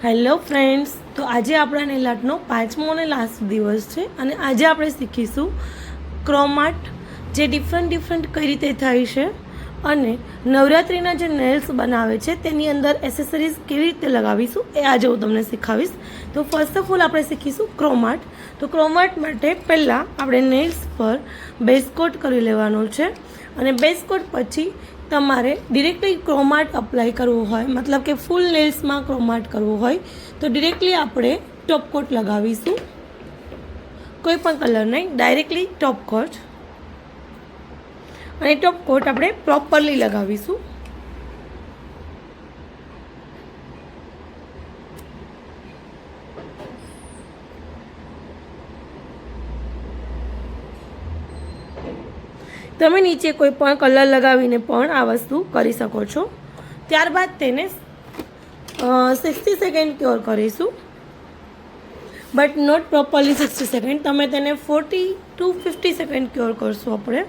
Hello friends, તો આજે આપણા નેલ આર્ટનો 5મો અને લાસ્ટ દિવસ છે અને આજે આપણે શીખીશું ક્રોમ આર્ટ, જે ડિફરન્ટ કઈ રીતે થાય છે અને નવરાત્રિના જે નેલ્સ બનાવે છે તેની અંદર એસેસરીઝ કેવી રીતે લગાવીશું એ આજે હું તમને શીખવીશ. તો ફર્સ્ટ ઓફ ઓલ આપણે શીખીશું ક્રોમ આર્ટ. તો ક્રોમ આર્ટ માટે પહેલાં આપણે નેલ્સ પર બેઝ કોટ કરી લેવાનો છે અને બેઝ કોટ પછી તમારે ડિરેક્ટલી ક્રોમ આર્ટ અપ્લાય કરવું હોય, મતલબ કે ફૂલ નેલ્સમાં ક્રોમ આર્ટ કરવું હોય તો ડિરેક્ટલી આપણે ટોપ કોટ લગાવીશું. કોઈ પણ કલર નહીં, ડાયરેક્ટલી ટોપ કોટ. અને ટોપ કોટ આપણે પ્રોપરલી લગાવીશું. તમે નીચે કોઈ પણ કલર લગાવીને પણ આ વસ્તુ કરી શકો છો. ત્યારબાદ તેને 60 સેકન્ડ ક્યોર કરીશું, બટ નોટ પ્રોપરલી 60 સેકન્ડ. તમે તેને 40 to 50 સેકન્ડ ક્યોર કરશું આપણે.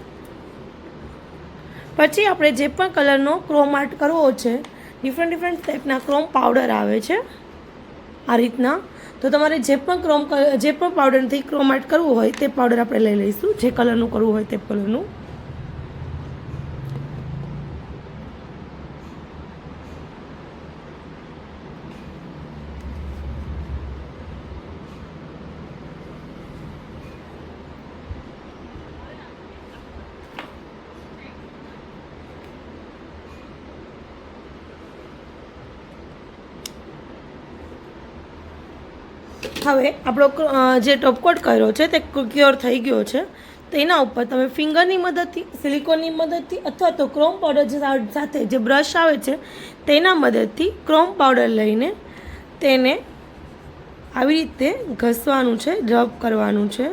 પછી આપણે જે પણ કલરનો ક્રોમ આર્ટ કરવો છે, ડિફરન્ટ ટાઈપના ક્રોમ પાવડર આવે છે આ રીતના. તો તમારે જે પણ પાવડરથી ક્રોમ આર્ટ કરવું હોય તે પાવડર આપણે લઈ લઈશું, જે કલરનું કરવું હોય તે કલરનું. હવે આપણો જે ટોપકોટ કર્યો છે તે ક્યોર થઈ ગયો છે. તેના ઉપર તમે ફિંગરની મદદથી, સિલિકોનની મદદથી અથવા તો ક્રોમ પાવડર સાથે જે બ્રશ આવે છે તેના મદદથી ક્રોમ પાવડર લઈને તેને આવી રીતે ઘસવાનું છે, રબ કરવાનું છે.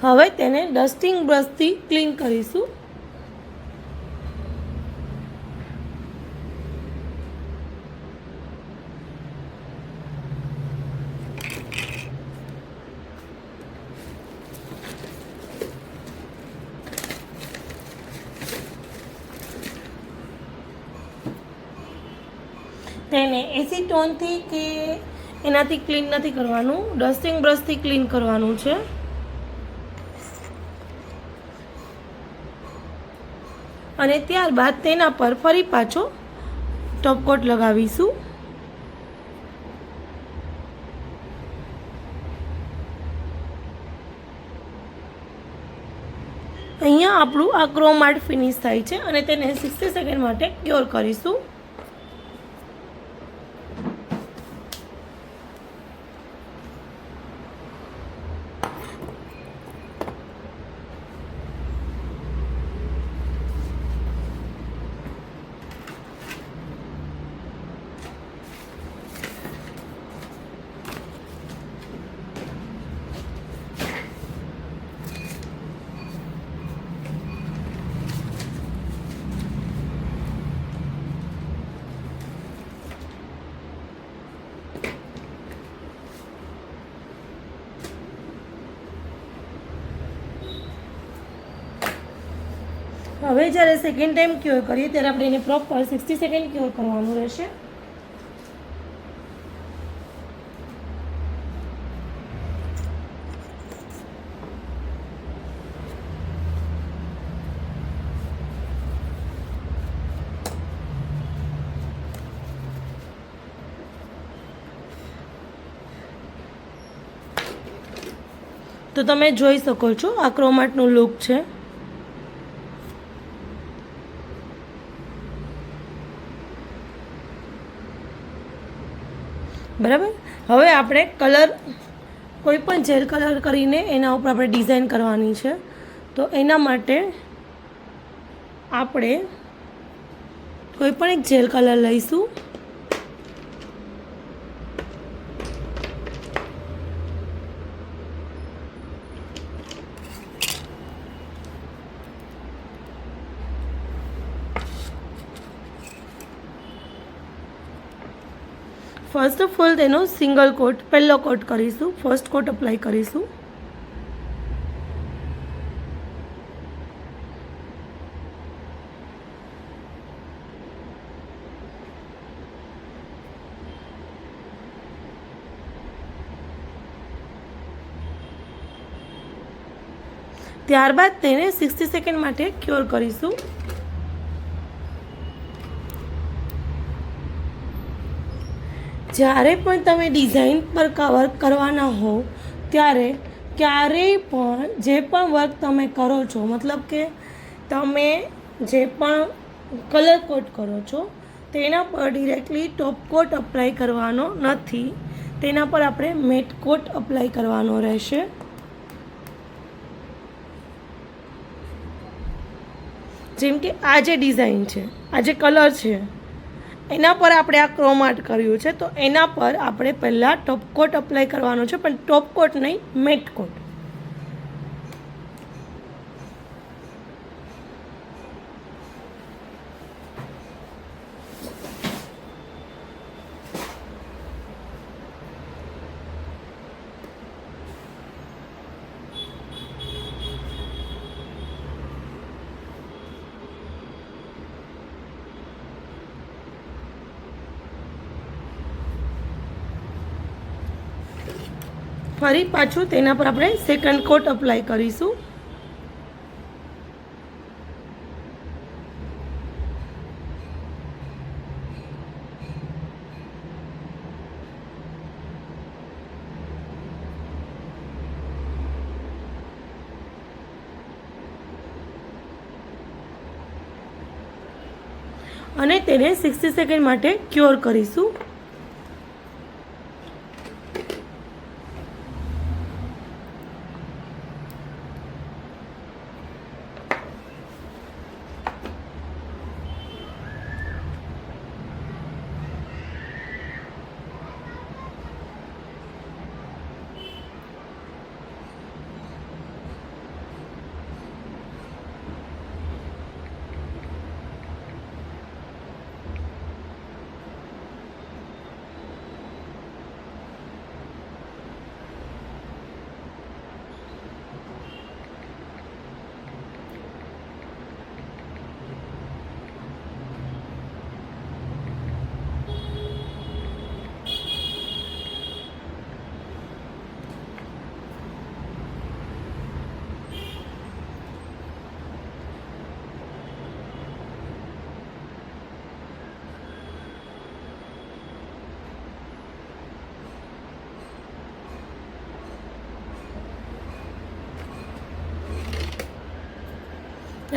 હવે તેને ડસ્ટિંગ બ્રશથી ક્લીન કરીશું. તેને એસીટોનથી કે એનાથી ક્લીન નથી કરવાનું, ડસ્ટિંગ બ્રશથી ક્લીન કરવાનું છે. અને ત્યારબાદ તેના પર ફરી પાછો ટોપકોટ લગાવીશું. અહીંયા આપણું આ ક્રોમ આર્ટ ફિનિશ થાય છે અને તેને 60 સેકન્ડ માટે ક્યોર કરીશું. હવે જ્યારે સેકન્ડ ટાઈમ ક્યોર કરીએ ત્યારે આપણે એને પ્રોપર 60 સેકન્ડ ક્યોર કરવાનું રહેશે. તો તમે જોઈ શકો છો આ ક્રોમ આર્ટનું લુક છે. બરાબર. હવે આપણે કલર, કોઈ પણ જેલ કલર કરીને એના ઉપર આપણે ડિઝાઇન કરવાની છે. તો એના માટે આપણે કોઈ પણ એક જેલ કલર લઈશું. ફર્સ્ટ ઓફ ઓલ તેનો સિંગલ કોટ પહેલો કોટ કરીશું, ફર્સ્ટ કોટ અપ્લાય કરીશું. ત્યારબાદ તેને 60 સેકન્ડ માટે ક્યોર કરીશું. જ્યારે પણ તમે ડિઝાઇન પર વર્ક કરવાના હો ત્યારે ક્યારેય પણ જે પણ વર્ક તમે કરો છો, મતલબ કે તમે જે પણ કલર કોટ કરો છો તેના પર ડિરેક્ટલી ટોપ કોટ અપ્લાય કરવાનો નથી, તેના પર આપણે મેટ કોટ અપ્લાય કરવાનો રહેશે. જેમ કે આ જે ડિઝાઇન છે, આ જે કલર છે, એના પર આપણે આ ક્રોમ આર્ટ કર્યું છે, તો એના પર આપણે પહેલાં ટોપ કોટ અપ્લાય કરવાનો છે, પણ ટોપ કોટ નહીં, મેટ કોટ. ફરી પાછું તેના પર આપણે સેકન્ડ કોટ અપ્લાય કરીશું. અને તેને 60 સેકન્ડ માટે ક્યોર કરીશું.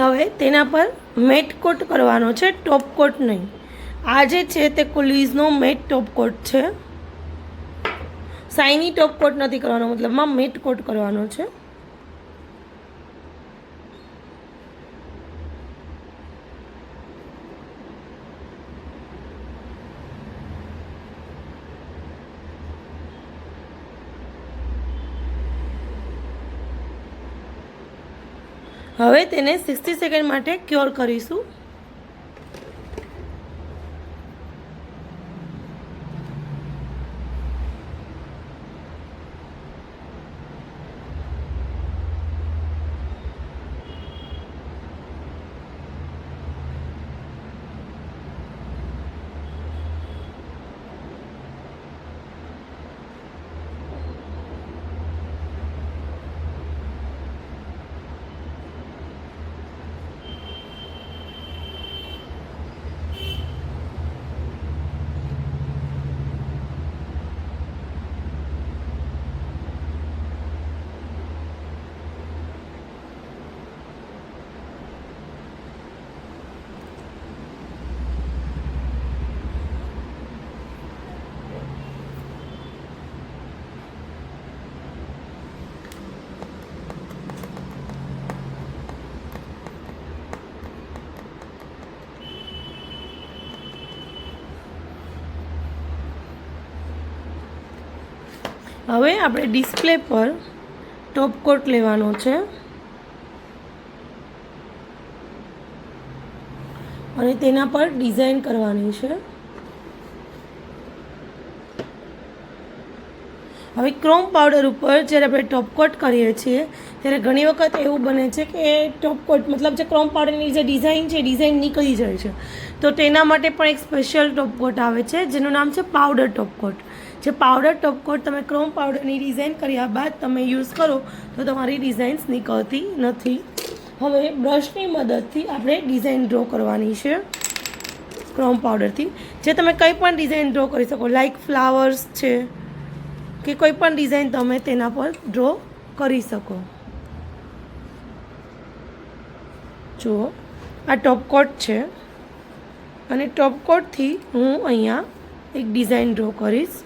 હવે તેના પર મેટ કોટ કરવાનો છે, ટોપ કોટ નહીં. આ જે છે તે કુલીઝનો મેટ ટોપ કોટ છે, શાઇની ટોપ કોટ નથી કરવાનો, મતલબમાં મેટ કોટ કરવાનો છે. હવે તેને 60 સેકન્ડ માટે ક્યોર કરીશું. હવે આપણે ડિસ્પ્લે પર ટોપ કોટ લેવાનો છે અને તેના પર ડિઝાઇન કરવાની છે. હવે ક્રોમ પાવડર ઉપર જ્યારે આપણે ટોપ કોટ કરીએ છીએ ત્યારે ઘણી વખત એવું બને છે કે ટોપ કોટ મતલબ જે ક્રોમ પાવડરની જે ડિઝાઇન છે ડિઝાઇન નીકળી જાય છે, તો તેના માટે પણ એક સ્પેશિયલ ટોપ કોટ આવે છે જેનું નામ છે પાવડર ટોપ કોટ. જે પાવડર ટોપ કોટ તમે ક્રોમ પાવડરની ડિઝાઇન કર્યા બાદ તમે યુઝ કરો તો તમારી ડિઝાઇન્સ નીકળતી નથી. હવે બ્રશની મદદથી આપણે ડિઝાઇન ડ્રો કરવાની છે ક્રોમ પાવડરથી. જે તમે કંઈ પણ ડિઝાઇન ડ્રો કરી શકો, લાઈક ફ્લાવર્સ છે કે કોઈ પણ ડિઝાઇન તમે તેના પર ડ્રો કરી શકો. જુઓ આ ટોપ કોટ છે અને ટોપ કોટથી હું અહીંયા એક ડિઝાઇન ડ્રો કરીશ.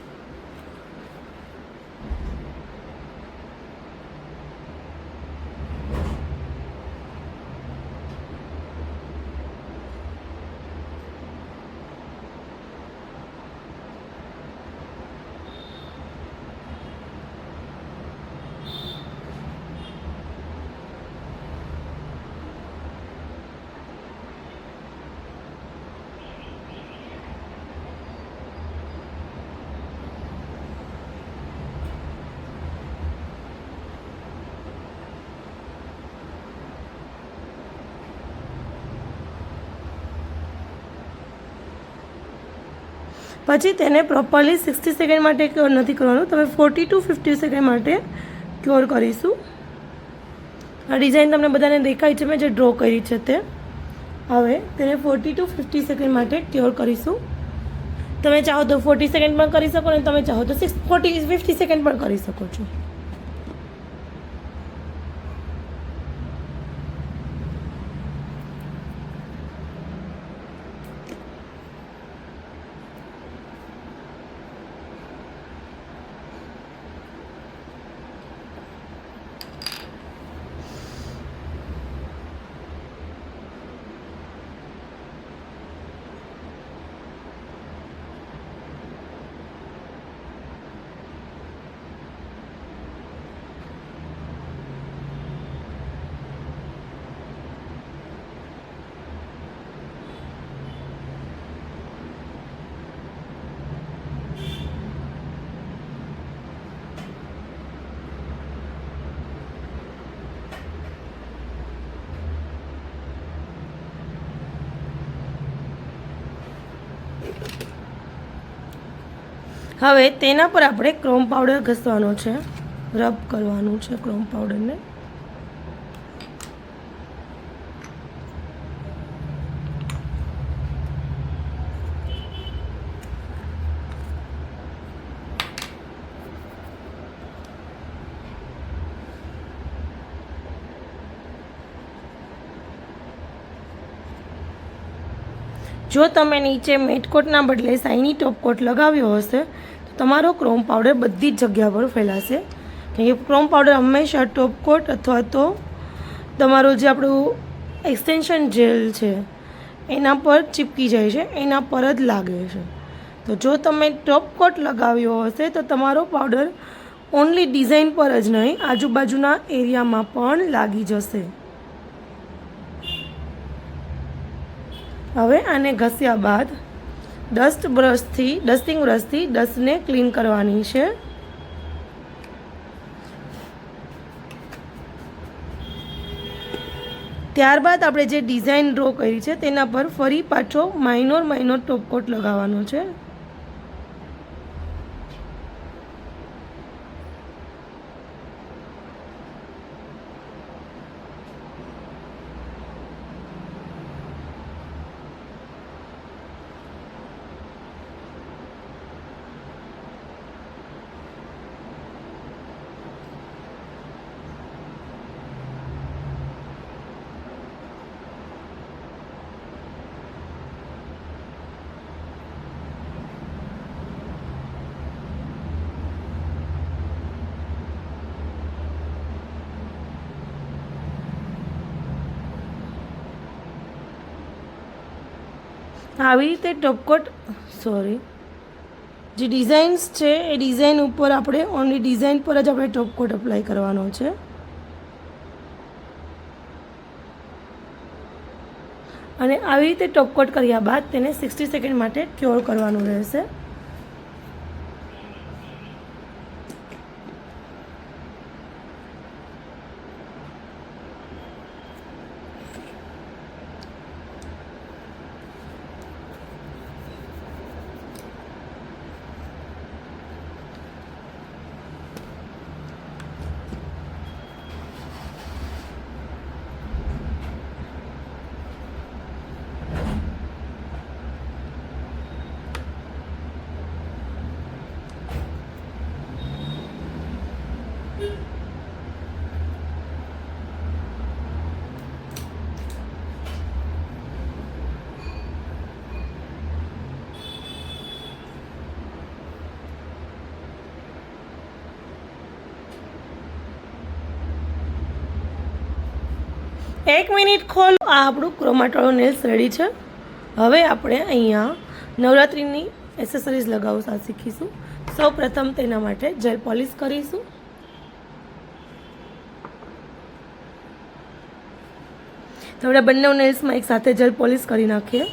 પછી તેને પ્રોપરલી 60 સેકન્ડ માટે ક્યોર નથી કરવાનું, તમે 40 to 50 સેકન્ડ માટે ક્યોર કરીશું. આ ડિઝાઇન તમને બધાને દેખાય છે મેં જે ડ્રો કરી છે તે. હવે તેને 40 to 50 સેકન્ડ માટે ક્યોર કરીશું. તમે ચાહો તો 40 સેકન્ડ પણ કરી શકો અને તમે ચાહો તો 50 સેકન્ડ પણ કરી શકો છો. હવે તેના પર આપણે ક્રોમ પાવડર ઘસવાનો છે, રબ કરવાનું છે ક્રોમ પાવડરને. જો તમે નીચે મેટ કોટના બદલે શાઇની ટોપ કોટ લગાવ્યો હશે તો તમારો ક્રોમ પાવડર બધી જ જગ્યા પર ફેલાશે. કેમ કે ક્રોમ પાવડર હંમેશા ટોપ કોટ અથવા તો તમારો જે આપણું એક્સટેન્શન જેલ છે એના પર ચીપકી જાય છે, એના પર જ લાગે છે. તો જો તમે ટોપ કોટ લગાવ્યો હશે તો તમારો પાવડર ઓનલી ડિઝાઇન પર જ નહીં આજુબાજુના એરિયામાં પણ લાગી જશે. હવે આને ઘસ્યા બાદ ડસ્ટિંગ બ્રશથી ડસ્ટને ક્લીન કરવાની છે. ત્યારબાદ આપણે જે ડિઝાઇન ડ્રો કરી છે તેના પર ફરી પાછો માઇનોર ટોપ કોટ લગાવવાનો છે. આવી રીતે ટોપકોટ જે ડિઝાઇન્સ છે એ ડિઝાઇન ઉપર આપણે ઓનલી ડિઝાઇન પર જ આપણે ટોપકોટ અપ્લાય કરવાનો છે. અને આવી રીતે ટોપકોટ કર્યા બાદ તેને 60 સેકન્ડ માટે ક્યોર કરવાનું રહેશે. એક મિનિટ ખોલો. આ આપણું ક્રોમાટોળો નેલ્સ રેડી છે. હવે આપણે અહીંયા નવરાત્રિની એસેસરીઝ લગાવતા શીખીશું. સૌ પ્રથમ તેના માટે જેલ પોલિશ કરીશું. તો આપણે બંને નેલ્સમાં એક સાથે જેલ પોલિશ કરી નાખીએ.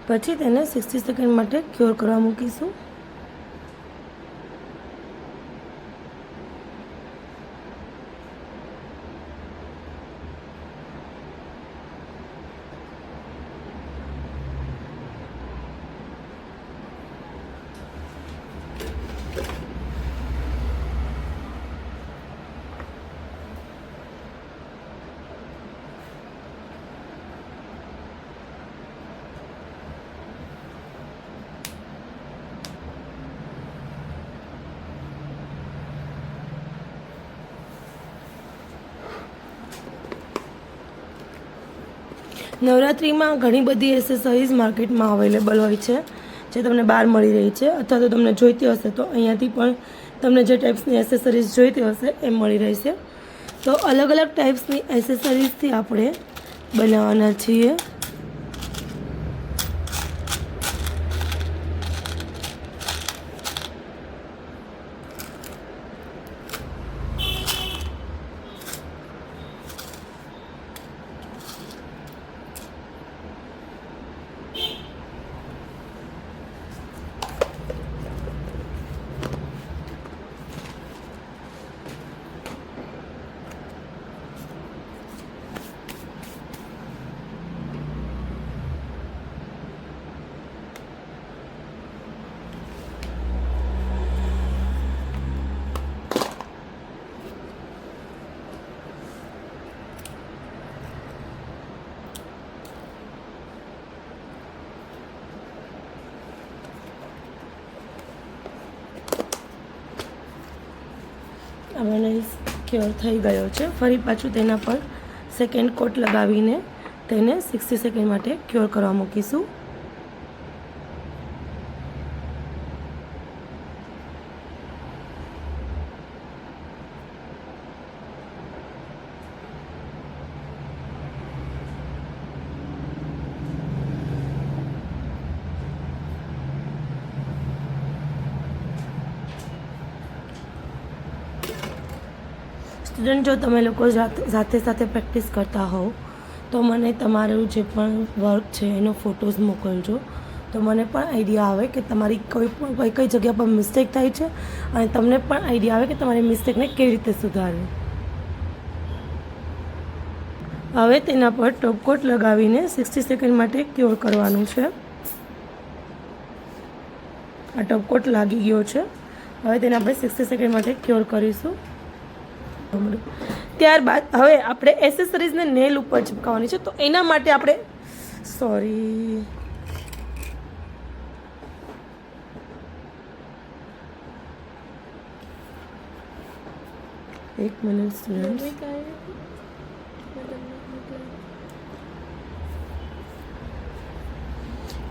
પછી તેને 60 સેકન્ડ માટે ક્યોર કરવા મૂકીશું. નવરાત્રિમાં ઘણી બધી એસેસરીઝ માર્કેટમાં અવેલેબલ હોય છે જે તમને બહાર મળી રહી છે, અથવા તો તમને જોઈતી હશે તો અહીંયાથી પણ તમને જે ટાઈપ્સની એસેસરીઝ જોઈતી હશે એ મળી રહેશે. તો અલગ અલગ ટાઈપ્સની એસેસરીઝથી આપણે બનાવવાના છીએ. આ નેલ્સ ક્યોર થઈ ગયો છે. ફરી પાછું તેના પર સેકન્ડ કોટ લગાવીને તેને 60 સેકન્ડ માટે ક્યોર કરવા મૂકીશું. સ્ટુડન્ટ, જો તમે લોકો સાથે સાથે પ્રેક્ટિસ કરતા હોવ તો મને તમારું જે પણ વર્ક છે એનો ફોટોઝ મોકલજો, તો મને પણ આઈડિયા આવે કે તમારી કઈ જગ્યા પર મિસ્ટેક થાય છે અને તમને પણ આઈડિયા આવે કે તમારી મિસ્ટેકને કેવી રીતે સુધારવી. હવે તેના પર ટોપકોટ લગાવીને 60 સેકન્ડ માટે ક્યોર કરવાનું છે. આ ટોપકોટ લાગી ગયો છે. હવે તેને આપણે 60 સેકન્ડ માટે ક્યોર કરીશું. ત્યારબાદ હવે આપણે એસેસરીઝને નેલ ઉપર ચિપકાવવાની છે, તો એના માટે આપણે એક મિનિટ સ્ટુડન્ટ,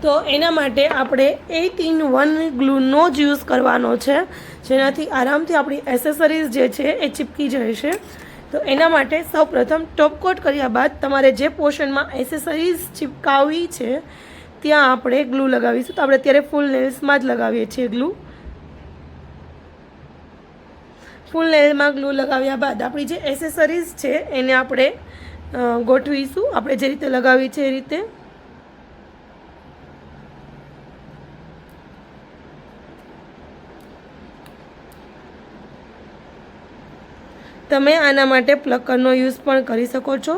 તો એના માટે આપણે 8-in-1 ગ્લુનો જ યુઝ કરવાનો છે, જેનાથી આરામથી આપણી એસેસરીઝ જે છે એ ચીપકી જશે. તો એના માટે સૌપ્રથમ ટોપ કોટ કર્યા બાદ તમારે જે પોર્શનમાં એસેસરીઝ ચીપકાવવી છે ત્યાં આપણે ગ્લુ લગાવીશું. તો આપણે અત્યારે ફૂલ નેલ્સમાં જ લગાવીએ છીએ ગ્લુ. ફૂલ નેલમાં ગ્લુ લગાવ્યા બાદ આપણી જે એસેસરીઝ છે એને આપણે ગોઠવીશું, આપણે જે રીતે લગાવી છે એ રીતે. તમે આના માટે પ્લકરનો યુઝ પણ કરી શકો છો.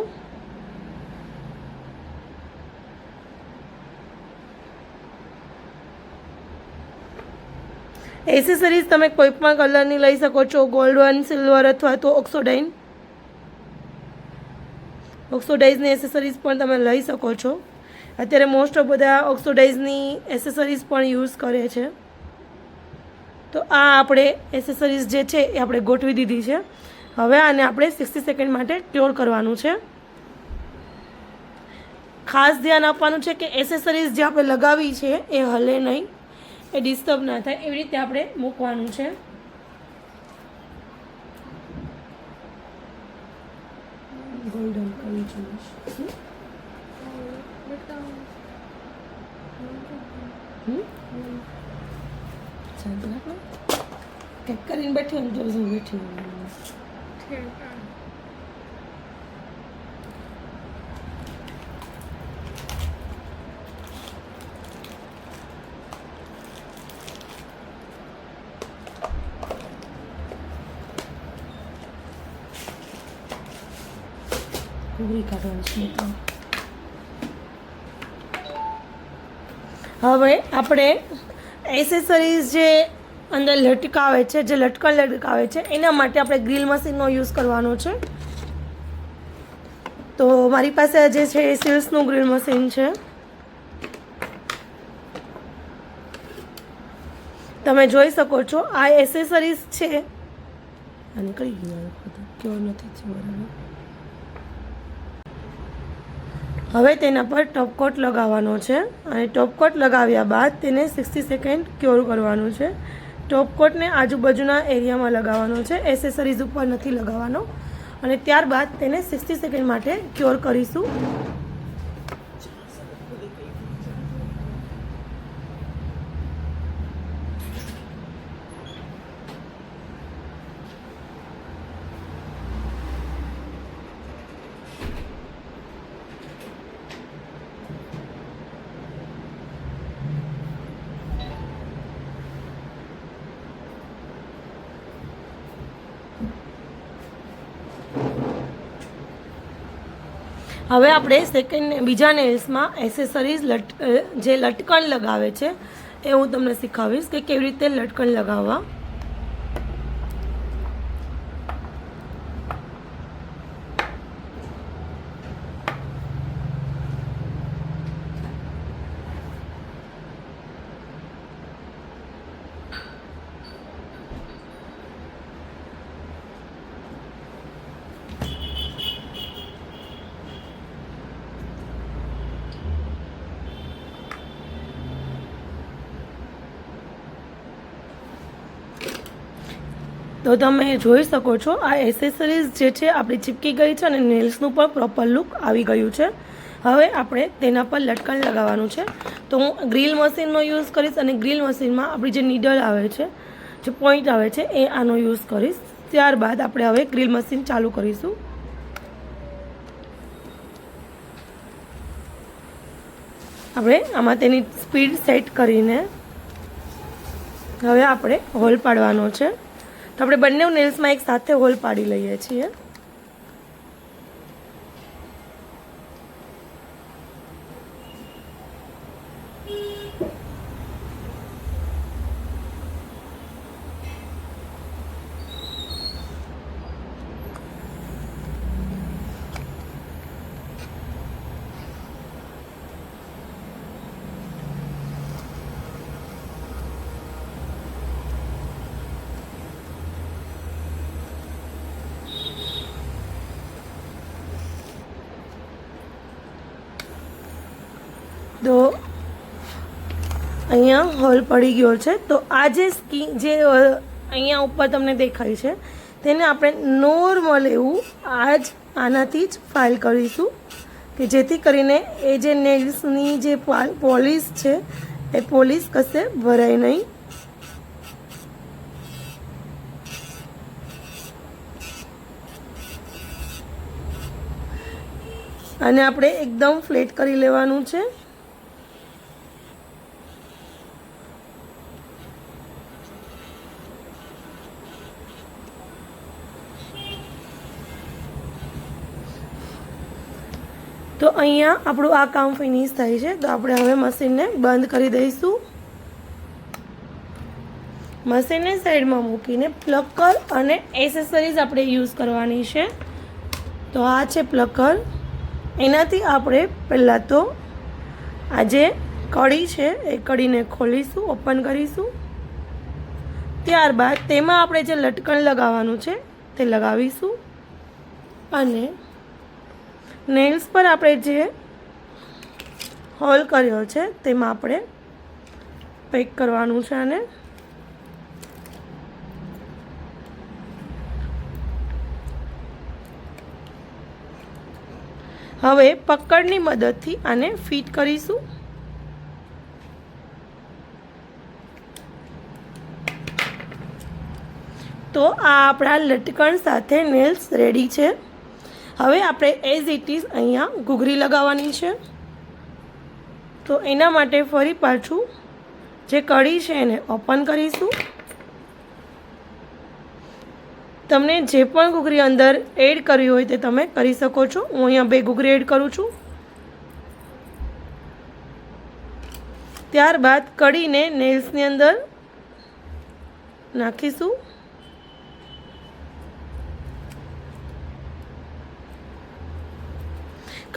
એસેસરીઝ તમે કોઈ પણ કલરની લઈ શકો છો, ગોલ્ડન, સિલ્વર અથવા તો ઓક્સોડાઇઝની એસેસરીઝ પણ તમે લઈ શકો છો. અત્યારે મોસ્ટ ઓફ બધા ઓક્સોડાઇઝની એસેસરીઝ પણ યુઝ કરે છે. તો આ આપણે એસેસરીઝ જે છે એ આપણે ગોઠવી દીધી છે. હવે આને આપણે 60 સેકન્ડ માટે ક્યોર કરવાનું છે. ખાસ ધ્યાન આપવાનું છે કે એસેસરીઝ જે આપણે લગાવી છે એ હલે નહીં, એ ડિસ્ટર્બ ના થાય એવી રીતે આપણે મૂકવાનું છે. ગોલ્ડન કરવી જોઈએ. કંઈક કરીને બેઠી હોય તો હું બેઠી હોય. હવે આપણે એસેસરીઝ જે અંદર લટકાવે છે, જે લટકણ લટકાવે છે, એના માટે આપણે ગ્રીલ મશીનનો યુઝ કરવાનો છે. તો મારી પાસે જે છે એ સિલ્સનું ગ્રીલ મશીન છે. તમે જોઈ શકો છો આ એસેસરીઝ છે. અને કઈ ગયું કેવો નથી છે બરાબર. હવે તેના પર ટોપકોટ લગાવવાનો છે અને ટોપકોટ લગાવ્યા બાદ તેને 60 સેકન્ડ ક્યોર કરવાનું છે. ટોપકોટને આજુબાજુના એરિયામાં લગાવવાનો છે, એસેસરીઝ ઉપર નથી લગાવવાનો. અને ત્યારબાદ તેને 60 સેકન્ડ માટે ક્યોર કરીશું. હવે આપણે બીજા નેલ્સમાં એસેસરીઝ જે લટકણ લગાવે છે એ હું તમને શીખવીશ કે કેવી રીતે લટકણ લગાવવા. તો તમે જોઈ શકો છો આ એસેસરીઝ જે છે આપણી ચીપકી ગઈ છે અને નેલ્સનું પણ પ્રોપર લુક આવી ગયું છે. હવે આપણે તેના પર લટકણ લગાવવાનું છે. તો હું ગ્રીલ મશીનનો યુઝ કરીશ અને ગ્રીલ મશીનમાં આપણી જે નીડલ આવે છે, જે પોઈન્ટ આવે છે એ આનો યુઝ કરીશ. ત્યારબાદ આપણે હવે ગ્રીલ મશીન ચાલુ કરીશું. આપણે આમાં તેની સ્પીડ સેટ કરીને હવે આપણે હોલ પાડવાનો છે. તો આપણે બંને નેલ્સમાં એક સાથે હોલ પાડી લઈએ છીએ. તો અહીંયા હોલ પડી ગયો છે. તો આ જે અહીંયા ઉપર તમને દેખાય છે તેને આપણે નોર્મલ એવું આનાથી જ ફાઇલ કરીશું કે જેથી કરીને એ જે નેલ્સની જે પોલિશ છે એ પોલિશ કશે ભરાય નહીં. અને આપણે એકદમ ફ્લેટ કરી લેવાનું છે. તો અહીંયા આપણું આ કામ ફિનિશ થાય છે. તો આપણે હવે મશીનને બંધ કરી દઈશું. મશીનને સાઈડમાં મૂકીને પ્લકર અને એસેસરીઝ આપણે યુઝ કરવાની છે. તો આ છે પ્લકર. એનાથી આપણે પહેલાં તો આ જે કડી છે એ કડીને ખોલીશું, ઓપન કરીશું. ત્યારબાદ તેમાં આપણે જે લટકણ લગાવવાનું છે તે લગાવીશું અને નેલ્સ પર આપણે જે હોલ કર્યો છે તેમાં આપણે પેક કરવાનું છે. અને હવે પકડની મદદથી આને ફિટ કરીશું. તો આ આપણા લટકણ સાથે નેલ્સ રેડી છે. હવે આપણે એઝ ઇટ ઇઝ અહીંયા ઘૂઘરી લગાવવાની છે. તો એના માટે ફરી પાછું જે કડી છે એને ઓપન કરીશું. તમને જે પણ ઘૂઘરી અંદર એડ કરવી હોય તે તમે કરી શકો છો. હું અહીંયા 2 ઘૂઘરી એડ કરું છું. ત્યારબાદ કડીને નેલ્સની અંદર નાખીશું.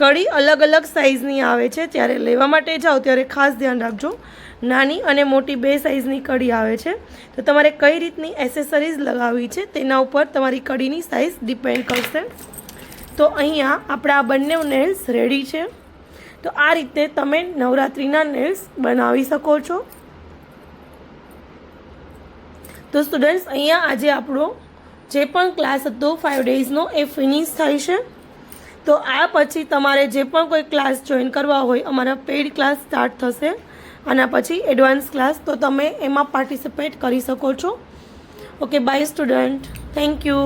કડી અલગ અલગ સાઇઝની આવે છે. ત્યારે લેવા માટે જાઓ ત્યારે ખાસ ધ્યાન રાખજો. નાની અને મોટી 2 સાઇઝની કડી આવે છે. તો તમારે કઈ રીતની એસેસરીઝ લગાવવી છે તેના ઉપર તમારી કડીની સાઇઝ ડિપેન્ડ કરશે. તો અહીંયા આપણા બંને નેલ્સ રેડી છે. તો આ રીતે તમે નવરાત્રિના નેલ્સ બનાવી શકો છો. તો સ્ટુડન્ટ્સ, અહીંયા આજે આપણો જે પણ ક્લાસ હતો 5 ડેઝનો એ ફિનિશ થાય છે. તો આ પછી તમારે જે પણ કોઈ ક્લાસ જોઈન કરવા હોય, અમારા પેઇડ ક્લાસ સ્ટાર્ટ થશે. આના પછી એડવાન્સ ક્લાસ, તો તમે એમાં પાર્ટિસિપેટ કરી શકો છો. Okay, bye student. Thank you.